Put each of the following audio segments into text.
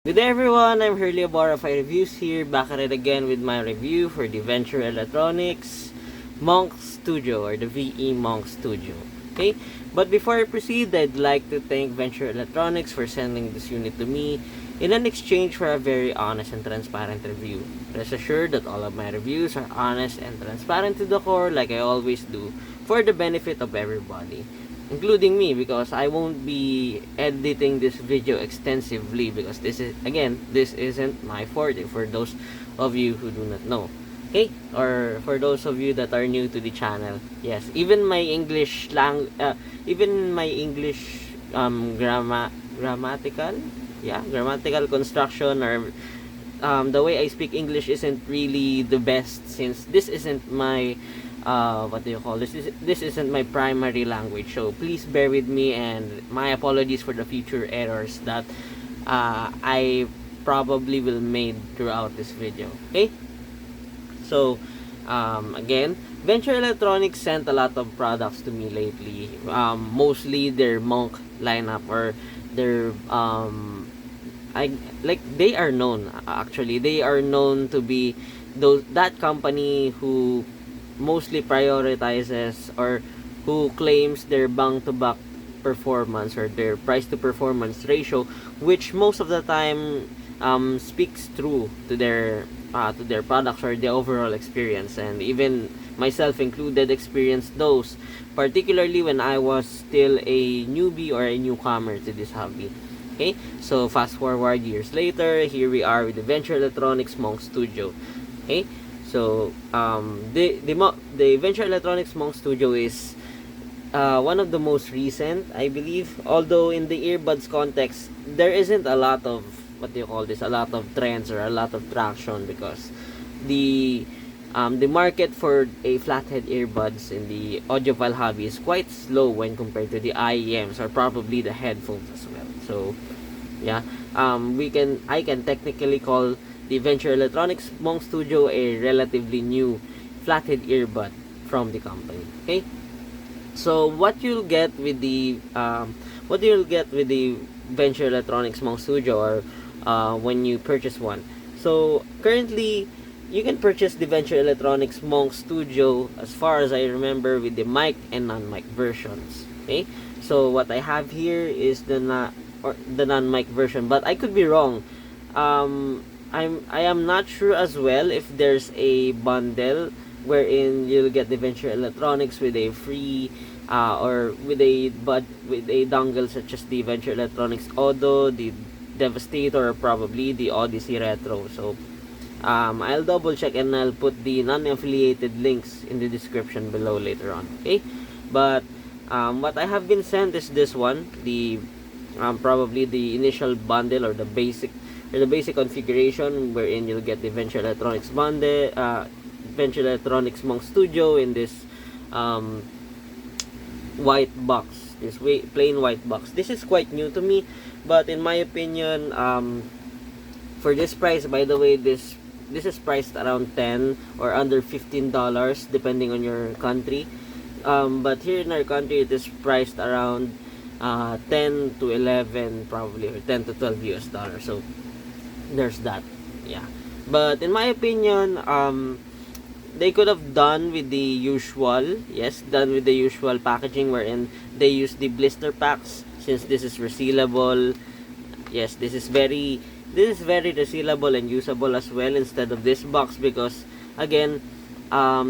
Good day everyone, I'm Hurley of RFI Reviews here, back at it again with my review for the Venture Electronics Monk Studio or the VE Monk Studio. Okay, but before I proceed, I'd like to thank Venture Electronics for sending this unit to me in an exchange for a very honest and transparent review. Rest assured that all of my reviews are honest and transparent to the core like I always do for the benefit of everybody, including me, because I won't be editing this video extensively because this isn't my forte for those of you who do not know. Okay, or for those of you that are new to the channel, yes, even my English grammatical construction, or the way I speak English isn't really the best, since this isn't my this isn't my primary language. So please bear with me, and my apologies for the future errors that I probably will make throughout this video. Okay, so again, Venture Electronics sent a lot of products to me lately, mostly their Monk lineup, or their they are known, actually they are known to be that company who mostly prioritizes, or who claims their bang to back performance, or their price to performance ratio, which most of the time speaks true to their products or the overall experience, and even myself included experienced those, particularly when I was still a newbie or a newcomer to this hobby. Okay, so fast forward years later, here we are with the Venture Electronics Monk Studio. Okay, so the Venture Electronics Monk Studio is one of the most recent, I believe. Although in the earbuds context, there isn't a lot of a lot of trends or a lot of traction, because the market for a flathead earbuds in the audiophile hobby is quite slow when compared to the IEMs, or probably the headphones as well. So yeah, I can technically call the Venture Electronics Monk Studio a relatively new flathead earbud from the company. Okay, so what you'll get with the Venture Electronics Monk Studio, or when you purchase one. So currently, you can purchase the Venture Electronics Monk Studio, as far as I remember, with the mic and non-mic versions. Okay, so what I have here is the non-mic version, but I could be wrong. I am not sure as well if there's a bundle wherein you'll get the Venture Electronics with a free or with a dongle such as the Venture Electronics Auto, the Devastator, or probably the Odyssey Retro. So I'll double check, and I'll put the non-affiliated links in the description below later on. Okay, but what I have been sent is this one, the probably the initial bundle, or the basic configuration, wherein you'll get the Venture Electronics bundle, Venture Electronics Monk Studio in this white box, this plain white box. This is quite new to me, but in my opinion, for this price, by the way, this is priced around 10 or under $15 depending on your country, but here in our country it is priced around 10 to 11, probably, or 10 to 12 US dollars. So there's that. Yeah, but in my opinion, they could have done with the usual packaging, wherein they use the blister packs, since this is resealable. Yes, this is very resealable and usable as well, instead of this box, because again,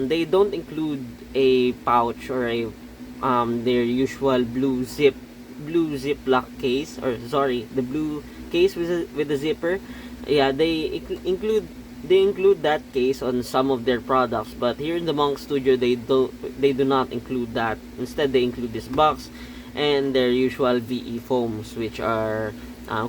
they don't include a pouch, or a their usual blue ziplock case, or sorry, the blue case with a zipper. Yeah, they include that case on some of their products, but here in the Monk Studio they do not include that. Instead, they include this box and their usual VE foams, which are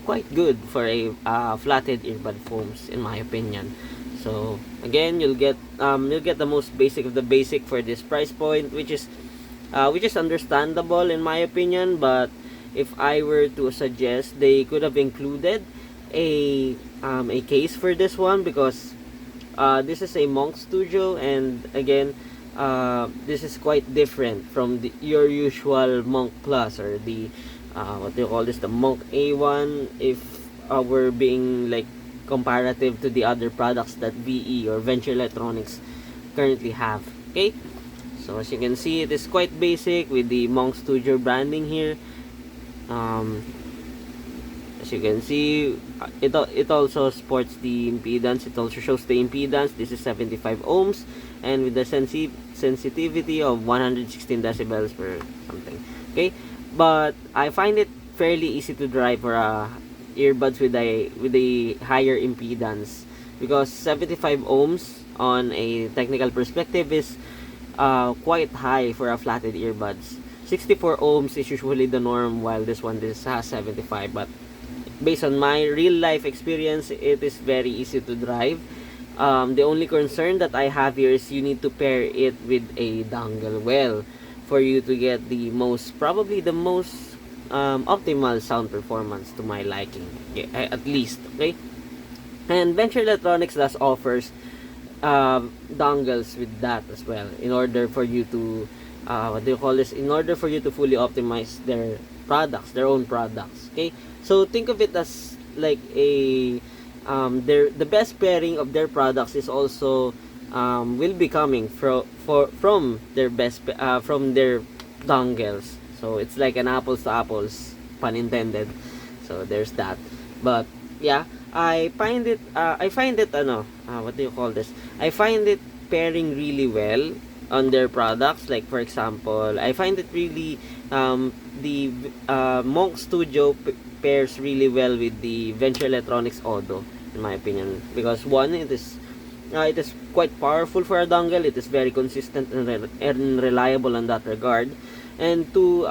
quite good for a flathead earbud foams, in my opinion. So again, you'll get the most basic of the basic for this price point, which is understandable in my opinion. But if I were to suggest, they could have included a case for this one, because this is a Monk Studio, and again, this is quite different from your usual Monk Plus, or the what do you call this, the Monk A1, if we're being like comparative to the other products that VE or Venture Electronics currently have. Okay, so as you can see, it is quite basic with the Monk Studio branding here. um, as you can see, it also sports the impedance. It also shows the impedance. This is 75 ohms, and with the sensitivity of 116 decibels per something. Okay, but I find it fairly easy to drive for earbuds with a higher impedance, because 75 ohms on a technical perspective is quite high for a flatted earbuds. 64 ohms is usually the norm, while this has 75. But based on my real life experience, it is very easy to drive. The only concern that I have here is you need to pair it with a dongle well for you to get the most, probably the most optimal sound performance to my liking, at least. Okay, and Venture Electronics does offers dongles with that as well, in order for you to what do you call this, in order for you to fully optimize their own products. Okay, so think of it as like a the best pairing of their products is also will be coming from their from their dongles. So it's like an apples to apples, pun intended. So there's that. But yeah, I find it what do you call this? I find it pairing really well on their products. Like for example, I find it really the Monk Studio pairs really well with the Venture Electronics Audio, in my opinion, because one, it is quite powerful for a dongle. It is very consistent and reliable in that regard. And two,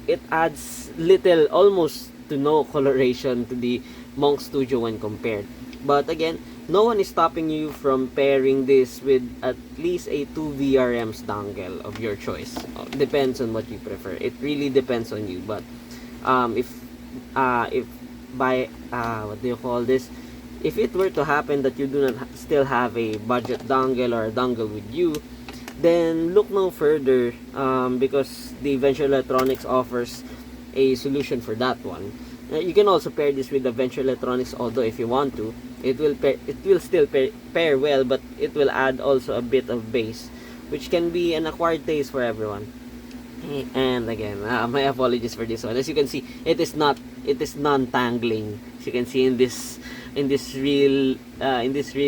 it adds little, almost to no coloration to the Monk Studio when compared. But again, no one is stopping you from pairing this with at least a 2 VRMs dongle of your choice. Depends on what you prefer. It really depends on you. But if by what do you call this, if it were to happen that you do not still have a budget dongle or a dongle with you, then look no further, because the Venture Electronics offers a solution for that one. You can also pair this with the Venture Electronics Audio if you want to. It will still pair well, but it will add also a bit of bass, which can be an acquired taste for everyone. And again, my apologies for this one. As you can see, it is non-tangling. As you can see in this real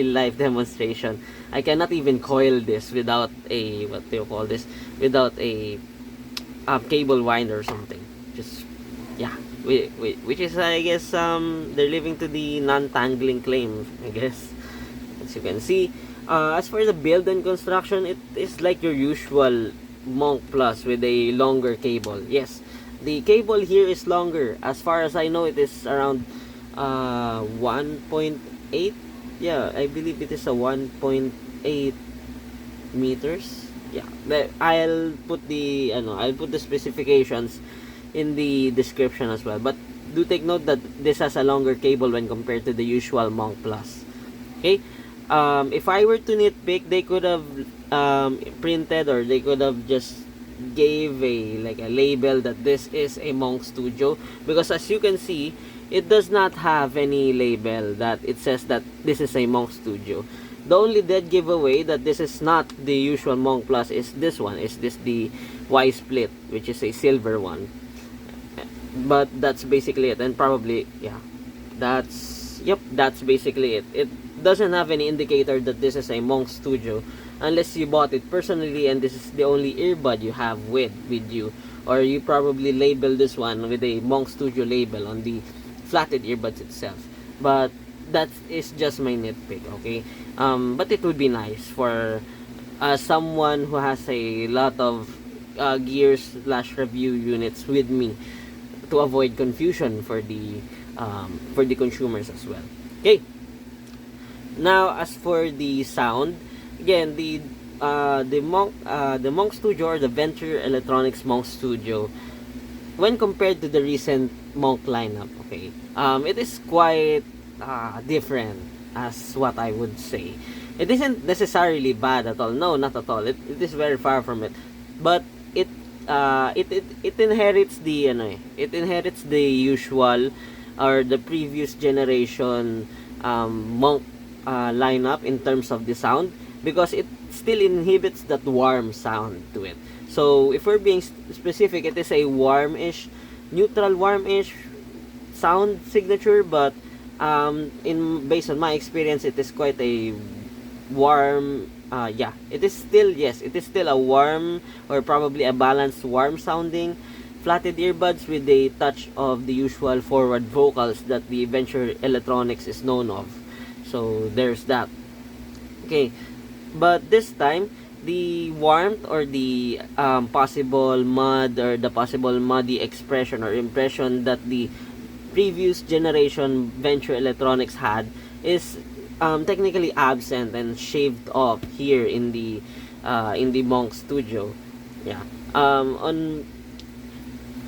life demonstration, I cannot even coil this without a, what do you call this, without a cable winder or something. Just yeah, which is, I guess, they're living to the non-tangling claim, I guess. As you can see, as for the build and construction, it is like your usual Monk Plus with a longer cable. Yes, the cable here is longer. As far as I know, it is around 1.8. Yeah, I believe it is a 1.8 meters. Yeah, I'll put the specifications in the description as well. But do take note that this has a longer cable when compared to the usual Monk Plus. Okay, if I were to nitpick, they could have printed, or they could have just gave a label that this is a Monk Studio, because as you can see, it does not have any label that it says that this is a Monk Studio. The only dead giveaway that this is not the usual Monk Plus is this one. Is this the Y Split, which is a silver one? But that's basically it. And probably, yeah, that's basically it. It doesn't have any indicator that this is a Monk Studio, unless you bought it personally and this is the only earbud you have with you, or you probably label this one with a Monk Studio label on the flatted earbuds itself. But that is just my nitpick, okay? But it would be nice for someone who has a lot of gear/review units with me, to avoid confusion for the consumers as well. Okay. Now, as for the sound, again, the Monk Studio, or the Venture Electronics Monk Studio, when compared to the recent Monk lineup, okay, it is quite different, as what I would say. It isn't necessarily bad at all. No, not at all. It is very far from it. But it inherits the usual or the previous generation monk lineup in terms of the sound, because it still inhibits that warm sound to it. So if we're being specific, it is a warmish, neutral warmish sound signature, but in based on my experience, it is quite a warm. Yeah, it is still, yes, it is still a warm, or probably a balanced warm sounding flatted earbuds with a touch of the usual forward vocals that the Venture Electronics is known of. So there's that. Okay, but this time the warmth, or the possible mud, or the possible muddy expression or impression that the previous generation Venture Electronics had is technically absent and shaved off here in the Monk Studio. Yeah. On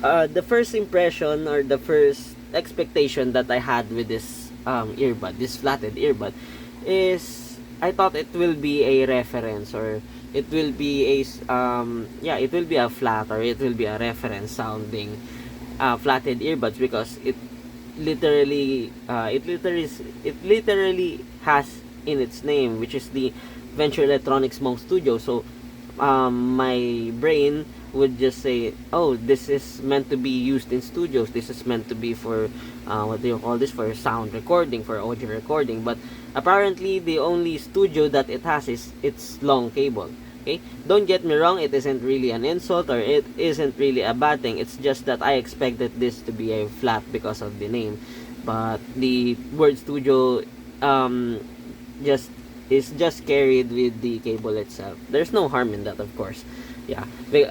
the first impression, or the first expectation that I had with this earbud, this flatted earbud, is I thought it will be a reference, or it will be yeah, it will be a flat, or it will be a reference sounding flatted earbuds, because it literally has in its name, which is the Venture Electronics Monk Studio. So my brain would just say, oh, this is meant to be used in studios, this is meant to be for what do you call this, for sound recording, for audio recording. But apparently the only studio that it has is its long cable. Okay, don't get me wrong, it isn't really an insult, or it isn't really a bad thing. It's just that I expected this to be a flat because of the name, but the word studio just is just carried with the cable itself. There's no harm in that, of course. Yeah,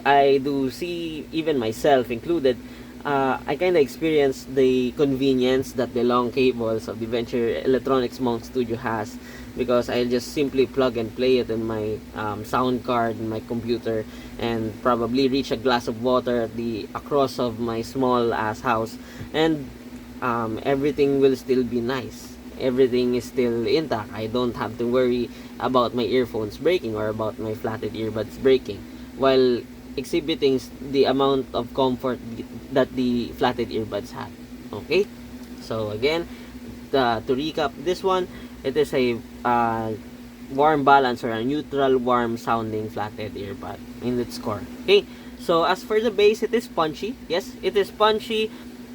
I do see, even myself included, I kind of experienced the convenience that the long cables of the Venture Electronics Monk Studio has, because I just simply plug and play it in my sound card in my computer, and probably reach a glass of water at the across of my small ass house, and everything will still be nice. Everything is still intact. I don't have to worry about my earphones breaking, or about my flatted earbuds breaking, while exhibiting the amount of comfort that the flatted earbuds have. Okay, so again, to recap this one, it is a warm balance, or a neutral warm sounding flatted earbud in its core. Okay, so as for the bass, it is punchy. Yes, it is punchy,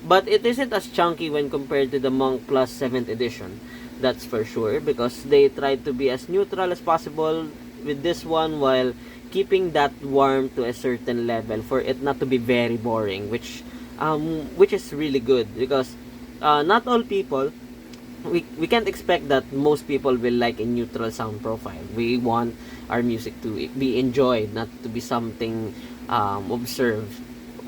but it isn't as chunky when compared to the Monk Plus 7th edition. That's for sure, because they tried to be as neutral as possible with this one, while keeping that warm to a certain level for it not to be very boring, which is really good, because not all people, we can't expect that most people will like a neutral sound profile. We want our music to be enjoyed, not to be something observed,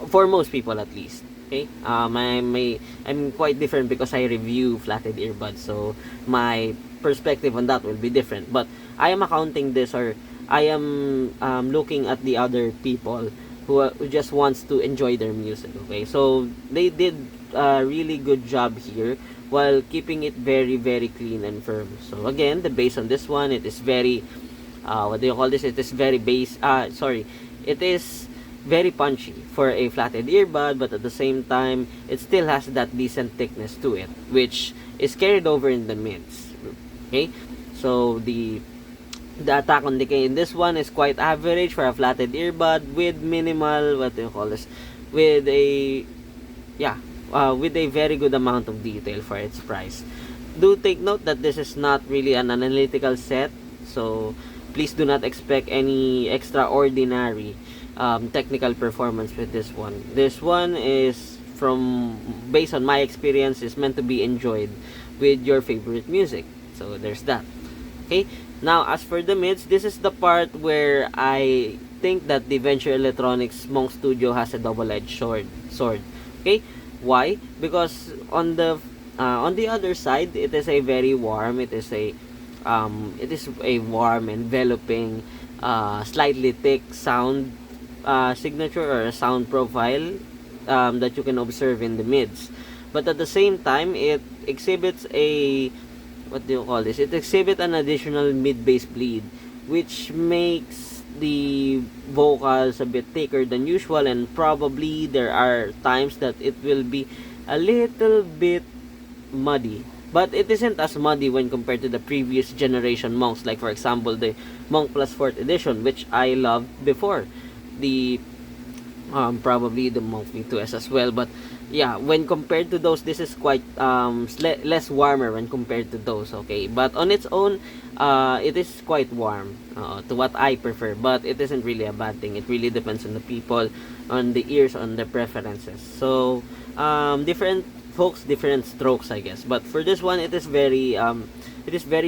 for most people at least. Okay, I'm quite different because I review flatted earbuds, so my perspective on that will be different. But I am accounting this, or I am looking at the other people who just wants to enjoy their music. Okay, so they did a really good job here, while keeping it very, very clean and firm. So again, the bass on this one, it is very what do you call this, it is very it is very punchy for a flatted earbud, but at the same time it still has that decent thickness to it, which is carried over in the mids. Okay, so the attack on decay in this one is quite average for a flatted earbud, with minimal, what do you call this, with a with a very good amount of detail for its price. Do take note that this is not really an analytical set, so please do not expect any extraordinary technical performance with this one. This one is, from based on my experience, is meant to be enjoyed with your favorite music. So there's that. Okay, now as for the mids, this is the part where I think that the Venture Electronics Monk Studio has a double-edged sword. Okay, why? Because on the other side, it is a very warm, it is a warm, enveloping, slightly thick sound signature, or a sound profile that you can observe in the mids. But at the same time, it exhibits a, what do you call this? It exhibits an additional mid-bass bleed, which makes the vocals a bit thicker than usual, and probably there are times that it will be a little bit muddy, but it isn't as muddy when compared to the previous generation monks, like for example the Monk Plus 4th edition, which I loved before. The probably the Monk V2S as well, but yeah, when compared to those, this is quite less warmer when compared to those. Okay, but on its own, it is quite warm to what I prefer, but it isn't really a bad thing. It really depends on the people, on the ears, on the preferences. So different folks, different strokes, I guess. But for this one, it is very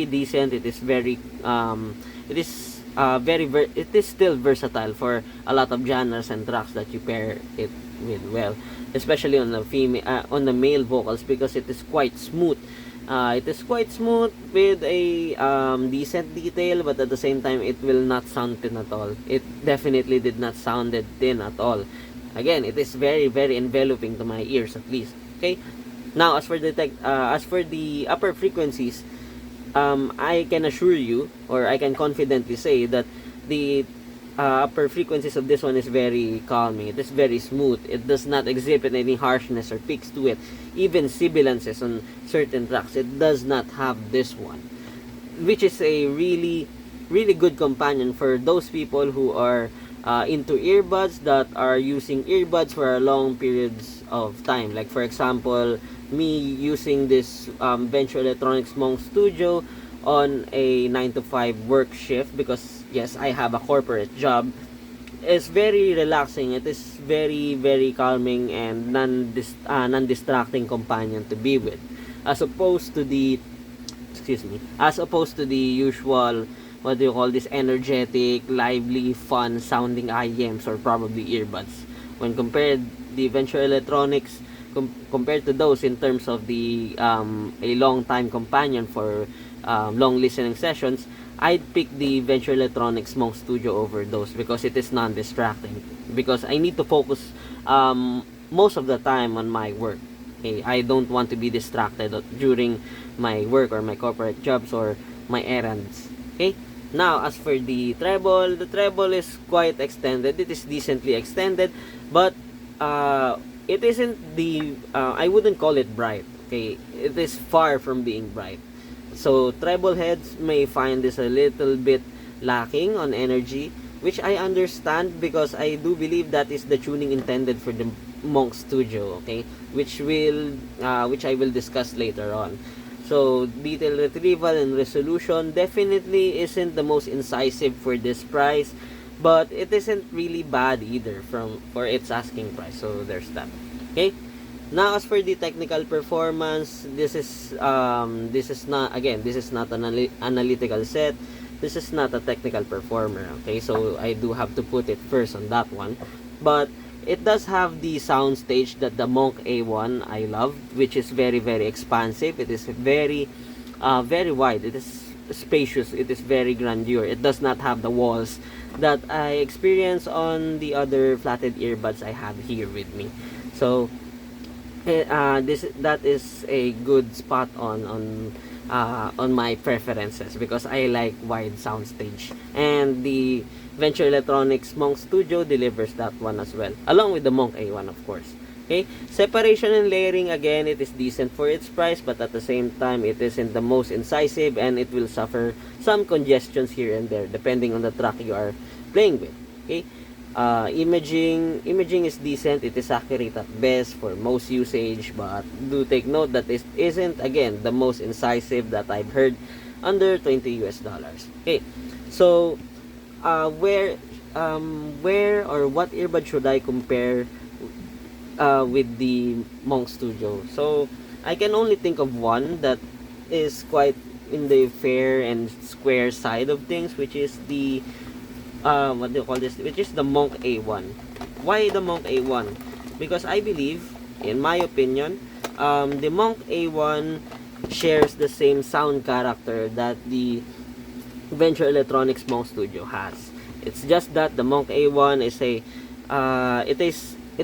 decent. It is very it is it is still versatile for a lot of genres and tracks that you pair it with well, especially on the female on the male vocals, because it is quite smooth. It is quite smooth with a decent detail, but at the same time, it will not sound thin at all. It definitely did not sounded thin at all. Again, it is very, very enveloping to my ears, at least. Okay. Now, as for the upper frequencies, I can assure you, or I can confidently say that the upper frequencies of this one is very calming. It is very smooth. It does not exhibit any harshness or peaks to it. Even sibilances on certain tracks, it does not have this one, which is a really, really good companion for those people who are into earbuds, that are using earbuds for long periods of time. Like for example, me using this Venture Electronics Monk Studio on a 9 to 5 work shift, because yes, I have a corporate job. It's very relaxing. It is very, very calming and non-distracting companion to be with, as opposed to the usual, what do you call this, energetic, lively, fun sounding IEMs or probably earbuds. When compared the Venture Electronics, compared to those in terms of the a long time companion for long listening sessions, I'd pick the Venture Electronics Monk Studio over those, because it is non-distracting. Because I need to focus most of the time on my work. Okay, I don't want to be distracted during my work or my corporate jobs or my errands. Okay. Now, as for the treble is quite extended. It is decently extended, but it isn't the I wouldn't call it bright. Okay, it is far from being bright. So treble heads may find this a little bit lacking on energy, which I understand, because I do believe that is the tuning intended for the Monk Studio. Okay, which I will discuss later on. So detail retrieval and resolution definitely isn't the most incisive for this price, but it isn't really bad either for its asking price. So there's that. Okay. Now, as for the technical performance, this is not, again, this is not an analytical set. This is not a technical performer. Okay, so I do have to put it first on that one. But it does have the sound stage that the Monk A1 I love, which is very, very expansive. It is very very wide. It is spacious. It is very grandeur. It does not have the walls that I experience on the other flatted earbuds I have here with me. So that is a good spot on my preferences, because I like wide soundstage, and the Venture Electronics Monk Studio delivers that one as well, along with the Monk A1, of course. Okay, separation and layering, again, it is decent for its price, but at the same time, it isn't the most incisive, and it will suffer some congestions here and there depending on the track you are playing with. Okay. Imaging is decent. It is accurate at best for most usage, but do take note that it isn't, again, the most incisive that I've heard under $20 US. Okay, so where or what earbud should I compare with the Monk Studio? So I can only think of one that is quite in the fair and square side of things, which is the what do you call this, which is the Monk A1. Why the Monk A1? Because I believe, in my opinion, the Monk A1 shares the same sound character that the Venture Electronics Monk Studio has. It's just that the Monk A1 is it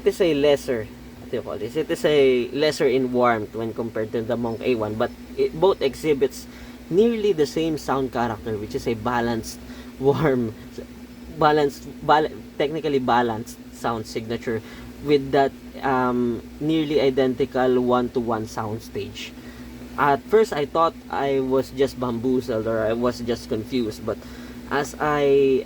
is a lesser, what do you call this, it is a lesser in warmth when compared to the Monk A1, but it both exhibits nearly the same sound character, which is a balanced, warm, technically balanced sound signature with that nearly identical one-to-one sound stage. At first I thought I was just bamboozled or I was just confused, but as I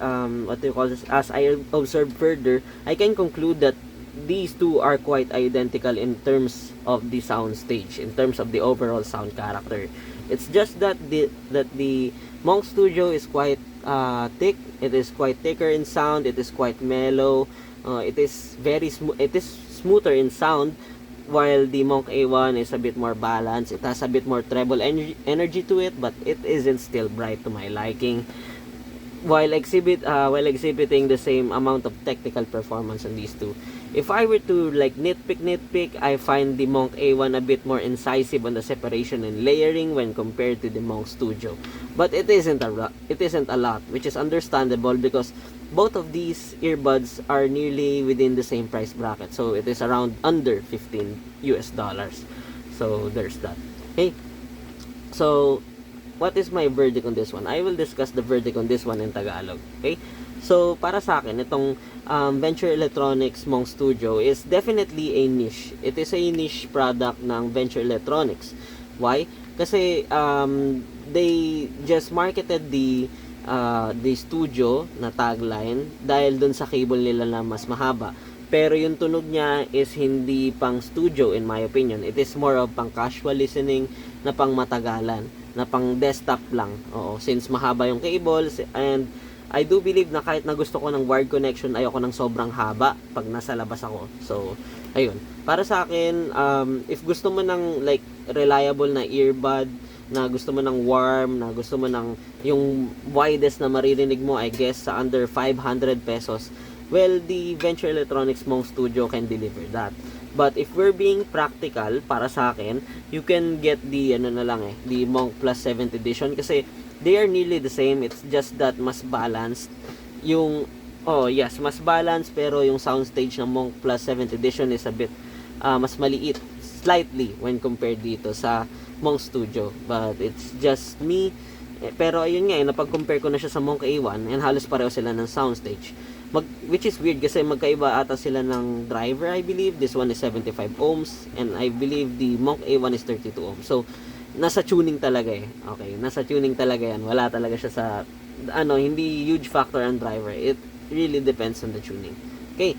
what do you call this, as I observed further, I can conclude that these two are quite identical in terms of the sound stage, in terms of the overall sound character. It's just that the Monk Studio is quite thick. It is quite thicker in sound. It is quite mellow. It is very smooth. It is smoother in sound, while the Monk A1 is a bit more balanced. It has a bit more treble energy to it, but it isn't still bright to my liking. While exhibiting the same amount of technical performance on these two. If I were to like nitpick, I find the Monk A1 a bit more incisive on the separation and layering when compared to the Monk Studio. But it isn't a lot, which is understandable because both of these earbuds are nearly within the same price bracket. So it is around under $15. So there's that. Okay. So what is my verdict on this one? I will discuss the verdict on this one in Tagalog. Okay? So, para sa akin, itong Venture Electronics Monk Studio is definitely a niche. It is a niche product ng Venture Electronics. Why? Kasi they just marketed the studio na tagline dahil dun sa cable nila na mas mahaba. Pero yung tunog niya is hindi pang studio in my opinion. It is more of pang casual listening na pang matagalan, na pang desktop lang. Oo, since mahaba yung cables, and I do believe na kahit na gusto ko ng wired connection, ayoko ng sobrang haba pag nasa labas ako. So, ayun. Para sa akin, if gusto mo ng like reliable na earbud, na gusto mo ng warm, na gusto mo ng yung widest na maririnig mo, I guess, sa under 500 pesos, well, the Venture Electronics Monk Studio can deliver that. But if we're being practical, para sa akin, you can get the the Monk Plus 7th edition kasi they are nearly the same. It's just that mas balanced yung mas balanced, pero yung soundstage ng Monk Plus 7th edition is a bit mas maliit slightly when compared dito sa Monk Studio. But it's just me. Pero ayun nga, napag-compare ko na siya sa Monk A1 and halos pareho sila ng soundstage. Which is weird kasi magkaiba ata sila ng driver, I believe. This one is 75 ohms and I believe the Monk A1 is 32 ohms. So, nasa tuning talaga eh. Okay, nasa tuning talaga yan. Wala talaga siya sa, hindi huge factor ang driver. It really depends on the tuning. Okay,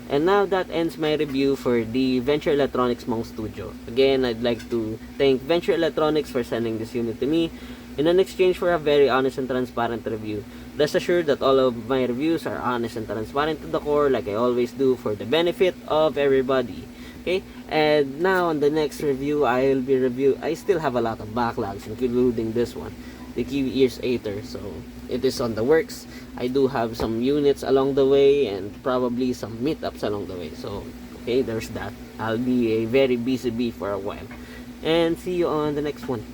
and now that ends my review for the Venture Electronics Monk Studio. Again, I'd like to thank Venture Electronics for sending this unit to me in an exchange for a very honest and transparent review. Rest assured that all of my reviews are honest and transparent to the core, like I always do, for the benefit of everybody. Okay, and now on the next review, I still have a lot of backlogs, including this one, the Kiwi Ears Aether. So it is on the works. I do have some units along the way and probably some meetups along the way. So okay, there's that. I'll be a very busy bee for a while, and see you on the next one.